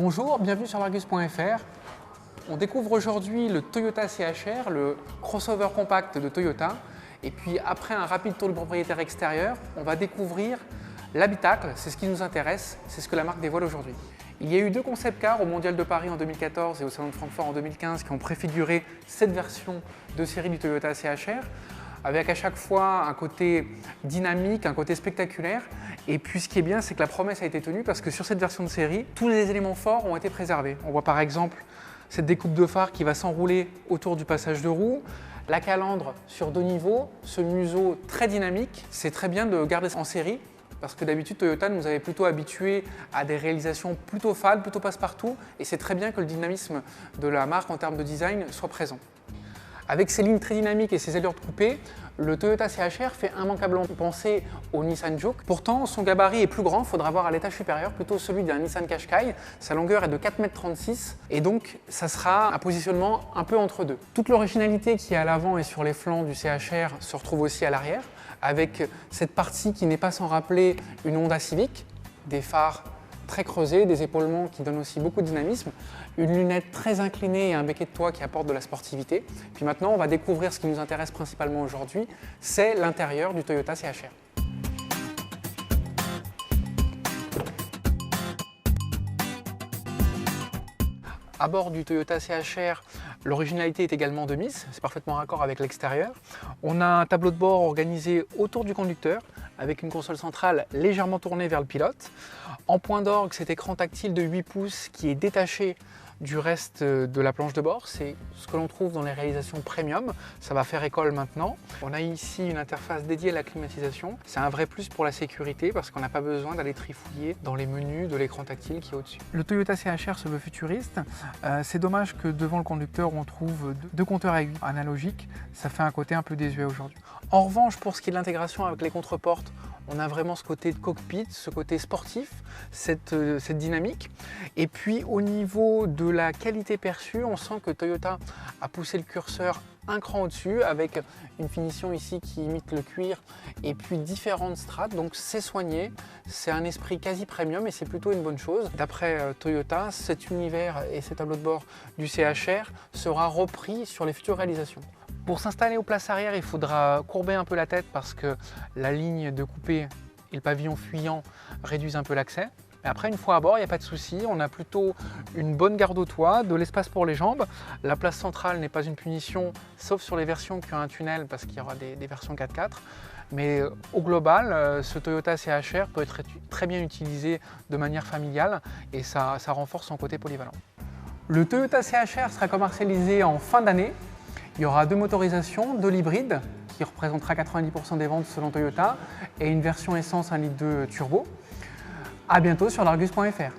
Bonjour, bienvenue sur l'Argus.fr. On découvre aujourd'hui le Toyota CHR, le crossover compact de Toyota. Et puis après un rapide tour du propriétaire extérieur, on va découvrir l'habitacle, c'est ce qui nous intéresse, c'est ce que la marque dévoile aujourd'hui. Il y a eu deux concept cars au Mondial de Paris en 2014 et au Salon de Francfort en 2015 qui ont préfiguré cette version de série du Toyota CHR, avec à chaque fois un côté dynamique, un côté spectaculaire. Et puis ce qui est bien, c'est que la promesse a été tenue parce que sur cette version de série, tous les éléments forts ont été préservés. On voit par exemple cette découpe de phare qui va s'enrouler autour du passage de roue, la calandre sur deux niveaux, ce museau très dynamique. C'est très bien de garder ça en série parce que d'habitude Toyota nous avait plutôt habitués à des réalisations plutôt fades, plutôt passe-partout, et c'est très bien que le dynamisme de la marque en termes de design soit présent. Avec ses lignes très dynamiques et ses allures de coupé, le Toyota CHR fait immanquablement penser au Nissan Juke. Pourtant, son gabarit est plus grand, il faudra voir à l'étage supérieur, plutôt celui d'un Nissan Qashqai. Sa longueur est de 4,36 m et donc ça sera un positionnement un peu entre deux. Toute l'originalité qui est à l'avant et sur les flancs du CHR se retrouve aussi à l'arrière, avec cette partie qui n'est pas sans rappeler une Honda Civic, des phares très creusés, des épaulements qui donnent aussi beaucoup de dynamisme, une lunette très inclinée et un béquet de toit qui apporte de la sportivité. Puis maintenant, on va découvrir ce qui nous intéresse principalement aujourd'hui, c'est l'intérieur du Toyota CHR. À bord du Toyota CHR, l'originalité est également de mise, c'est parfaitement raccord avec l'extérieur. On a un tableau de bord organisé autour du conducteur avec une console centrale légèrement tournée vers le pilote. En point d'orgue, cet écran tactile de 8 pouces qui est détaché du reste de la planche de bord, c'est ce que l'on trouve dans les réalisations premium, ça va faire école maintenant. On a ici une interface dédiée à la climatisation, c'est un vrai plus pour la sécurité parce qu'on n'a pas besoin d'aller trifouiller dans les menus de l'écran tactile qui est au-dessus. Le Toyota CHR se veut futuriste, c'est dommage que devant le conducteur on trouve deux compteurs à aiguilles analogiques, ça fait un côté un peu désuet aujourd'hui. En revanche, pour ce qui est de l'intégration avec les contreportes, on a vraiment ce côté de cockpit, ce côté sportif, cette dynamique. Et puis au niveau de la qualité perçue, on sent que Toyota a poussé le curseur un cran au-dessus avec une finition ici qui imite le cuir et puis différentes strates. Donc c'est soigné, c'est un esprit quasi premium et c'est plutôt une bonne chose. D'après Toyota, cet univers et ces tableaux de bord du CHR sera repris sur les futures réalisations. Pour s'installer aux places arrière, il faudra courber un peu la tête parce que la ligne de coupé et le pavillon fuyant réduisent un peu l'accès. Mais après, une fois à bord, il n'y a pas de souci. On a plutôt une bonne garde au toit, de l'espace pour les jambes. La place centrale n'est pas une punition, sauf sur les versions qui ont un tunnel parce qu'il y aura des versions 4x4. Mais au global, ce Toyota CHR peut être très bien utilisé de manière familiale et ça renforce son côté polyvalent. Le Toyota CHR sera commercialisé en fin d'année. Il y aura deux motorisations, de l'hybride qui représentera 90% des ventes selon Toyota et une version essence 1,2 litre turbo. A bientôt sur l'Argus.fr.